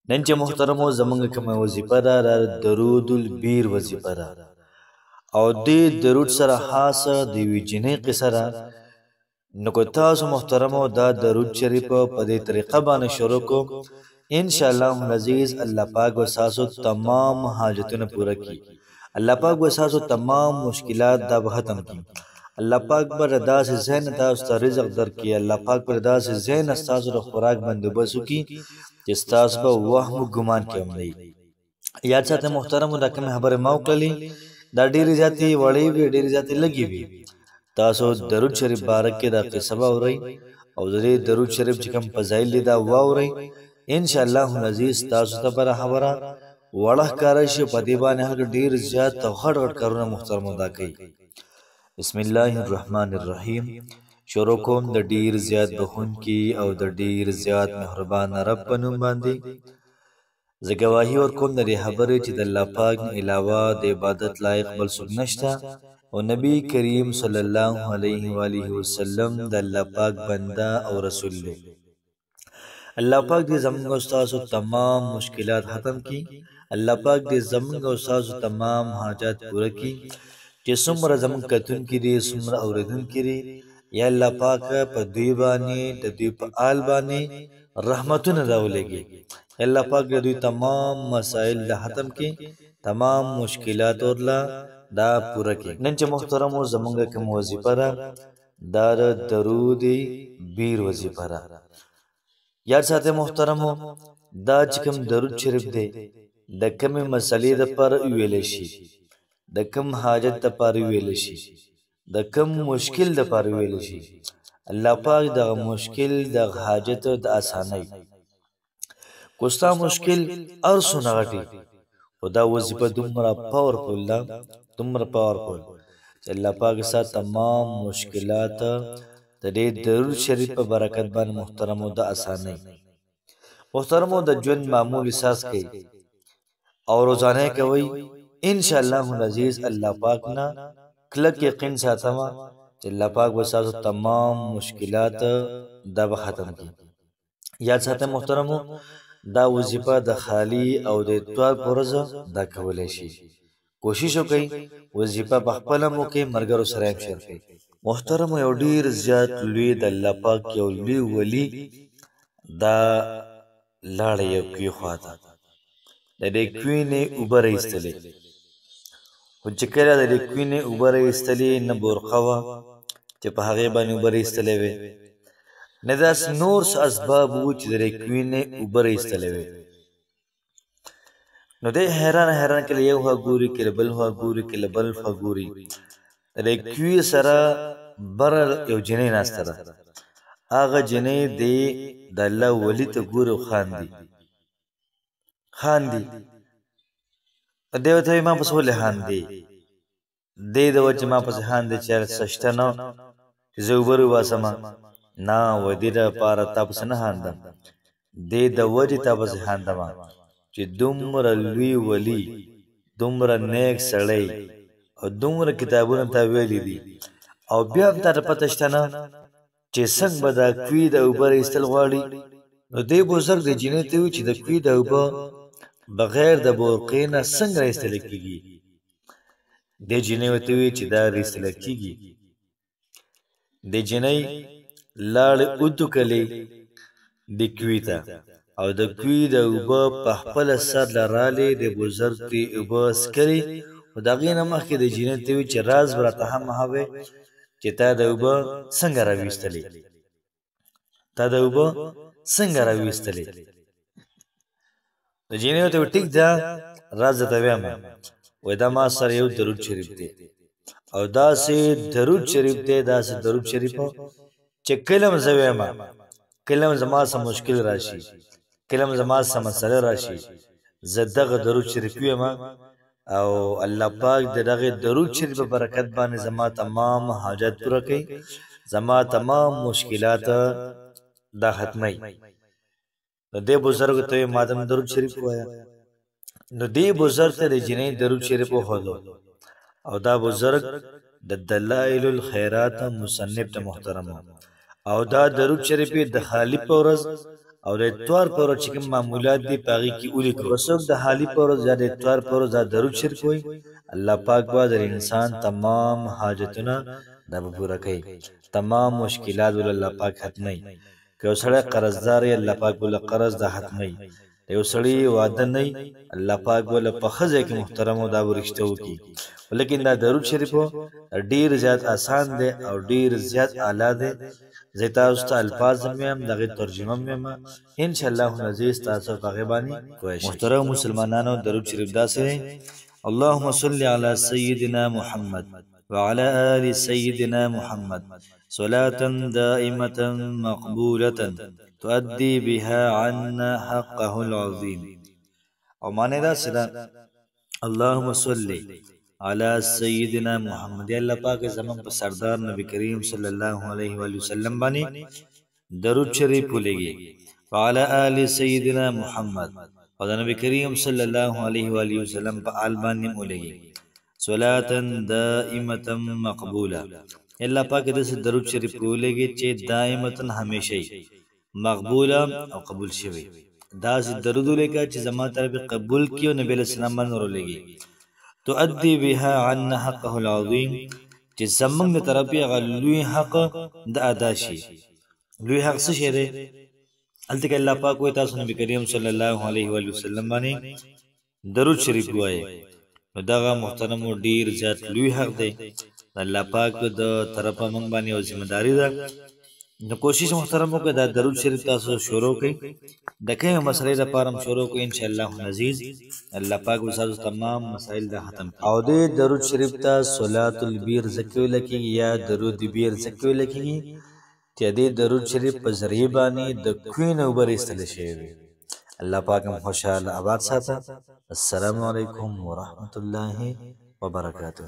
نن چې محترمو زمونږ کومه وظیفه ده دا درود البیر وظیفه ده او دې درود سره خاصه د یوې جنۍ قصه ده. نو که تاسو محترمو دا درود شریف په دې طریقه باندې شروع کو انشاءالله العزیز الله پاک به ستاسو تمام حاجتونه پوره کړي. الله پاک به ستاسو تمام مشکلات دا به ختم کړي. الله پاک به داسې ذهن تاسو ته رزق درکړي. الله پاک به داسې ذهن ستاسو د خوراک بندوبست وکړي چې ستاسو به وهم و ګمان کې هم نه وي. یاد ساتئ محترمو دا کومې خبرې ما وکړلې دا ډېرې زیاتې وړې وي ډېرې زیاتې لږې وي. تاسو درود شریف باره کې دا قصه واورئ او د دې درود شریف چې کوم فضایل دي دا واورئ. انشاءالله العزیز تاسو ته به خبره وړه ښکاره شي. په دې باندې هغه ډېر زیات او غټ غټ کارونه محترمو دا کوي. بسم الله الرحمن الرحیم. شروع کوم د ډیر زیات بخونکي او د ډیر زیات مهربان رب په نوم باندې. زه ګواهي ورکوم د دې خبرې چې د الله پاک نه علاوه د عبادت لایق بل څوک نشته او نبی کریم صلی الله علیه و آله وسلم د الله پاک بنده او رسول دی. الله پاک دې زموږ او ستاسو تمام مشکلات ختم کړي. الله پاک دې زموږ او ستاسو تمام حاجات پوره کړي. چې څومره زموږ کتونکي دي څومره اورېدونکي دي یا الله پاک په دوی باندې د دوی په آل باندې رحمتونه راولېږي. الله پاک د دوی تمام مسائل د ختم کړي تمام مشکلات ورله دا پوره کړي. نن چې محترمو زموږ کوم وظیفه ده دا د درود بیر وظیفه ده. یاد ساتئ محترمو دا چې کوم درود شریف دی د کومې مسلې دپاره ویلی شي د کم حاجت د پاره ویل شي د کم مشکل د پاره ویل شي. الله پاک د مشکل د حاجت د اسانۍ کوستا مشکل ارسو نغټي خدا وظیفه دومره پاورفول ده دومره پاورفول چې الله پاک سره تمام مشکلات د دې درود شریف په برکت باندې محترمو د اسانۍ محترمو د ژوند معمول احساس کوي او روزانه کوي. انشاءالله العزیز الله پاک نه کلک یقین ساتم چې الله پاک به ستاسو تمام مشکلات دا به ختم کړي. یاد ساتئ محترمو دا وظیفه د خالی او د اتوار په ورځ دا کولی شي. کوشش وکړئ وظیفه په خپله مو کوئ ملګرو سره هم شیر کړئ. محترمو یو ډېر زیات لوی د الله پاک یو لوی ولی دا لاړې یو کوي خواته د دې کوي نه اوبه راایستلې خو چې کله د دې کوي نه اوبه راایستلې نه برقه وه چې په هغې باندې اوبه راایستلې وې نه داسې نور څه اسباب وو چې د دې کوي نه اوبه راایستلې وې. نو دی حیران حیران کله یو خوا ګوري کله بل خوا ګوري کله بل خوا ګوري. د دې کوي سره بره یو جنۍ ناسته ده. هغه جنۍ دی د الله ولي ته ګوري او خاندي دی ورته وایي ما پسې ولې خاندې دی د وجې ما پسې خاندې چې هغه څه شته نه چې زه اوبه راوباسمه نه وایي دې دپاره تا پسې نه خاندم دی د وجې تا پسې خاندمه چې دومره لوی ولي دومره نیک سړی او دومره کتابونه تا ویلي دي او بیا هم تا ته پته شته نه چې څنګه به دا کوي د اوبه راایستل غواړي. نو دی بزرګ د جینۍ ته وایي چې د کوي د اوبه بغیر د برقې نه څنګه راایستلی کېږي. دې جینۍ ورته وایي چې دا راایستلی کېږي. دې جینۍ لاړې وټوکلې دې کوي ته او د کوي د اوبه په خپله سر له رالې د بزرګ ترې اوبه څکلې خو د هغې نه مخکې د جینۍ ته وایي چې راز به راته هم ووایې چې تا د اوبه څنګه راویستلې تا د اوبه څنګه راویستلې. د جینۍ ورته وایي ټیک ده راز درته وایم وایي دا ما سره یو درود شریف دی او داسې درود شریف دی داسې درود شریف چې کله هم زه وایم کله هم زما څه مشکل راشي کله هم زما څه مسله راشي زه دغه درود شریف وایم او الله پاک د دغه درود شریف په برکت باندې زما تمام حاجات پوره کوي زما تمام مشکلات دا ختموي. نو دې بزرګ ته ما ته درود شریف ووایه. نو دې بزرګ ته د جنۍ درود شریف وښودو او دا بزرګ د دلائل الخیرات مصنف ته محترم او دا درود شریف د خالی په ورځ او د اتوار پر ورځ چې کوم معمولات دي په هغې کې ولیکو. که څوک د حالي پر ورځ یا د اتوار پر ورځ دا درود شریف وایي، الله پاک به د انسان تمام حاجتونه دا به پوره کوي، تمام مشکلات به الله پاک ختموي. که یو سړی قرضدار وي، الله پاک به له قرض دا ختموي. د یو سړي واده نه وي، الله پاک به له په ښه ځای کې محترمو دا به رشته وکړي. ولیکن دا درود شریف ډېر زیات آسان دی او ډېر زیات اعلی دی. زه تاسو ته الفاظ هم وایم، د هغې ترجمه هم وایم، انشاءالله العزیز تاسو په هغې باندې پوه شئ. محترم مسلمانانو، درود شریف داسې دی: اللهم صل علی سیدنا محمد وعلى آل سيدنا محمد صلاة دائمة مقبولة تؤدي بها عنا حقه العظيم. او معنی دا سدا اللهم صل على سيدنا محمد، الله پاک زمان پر سردار نبی کریم صلی اللہ علیہ وآلہ وسلم بانی درود شریف ولېږي. وعلى آل سيدنا محمد، او د نبی کریم صلی اللہ علیہ وآلہ وسلم په آل باندې ولېږي. صلاة دائمة مقبوله، الله پاک دې درود شریف ولېږي چې دائمة همیشه مقبوله او قبول شوی. دا درود ولېږه چې زما طرف قبول کیو، نبی علیہ السلام باندې ورولېږي. تؤدي بها عنا حقه العظیم، چې زمونږ د طرف هغه لوی حق د ادا شي. لوی حق څه شی دی؟ هلته کې الله پاک وایي تاسو نبی کریم صلی الله علیه و وسلم باندې درود شریف وایي. نو دغه محترمو ډیر زیات لوی حق دی، الله پاک د طرفه موږ باندې یو ذمہ داری ده. نو کوشش محترم وکړئ دا درود شریف تاسو شروع کړئ، د کومې مسئلې لپاره هم شروع کړئ، انشاءالله العزیز الله پاک به ستاسو تمام مسایل دا ختم کړي. او دې درود شریف ته صلات البیر ځکه ویل کېږي یا درود بیر ځکه ویل کېږي چې دې درود شریف په ذریعه باندې د کوهي نه اوبه ایستلی شوي وي. الله پاک هم خوشحاله آباد ساته. السلام علیکم ورحمة الله وبرکاته.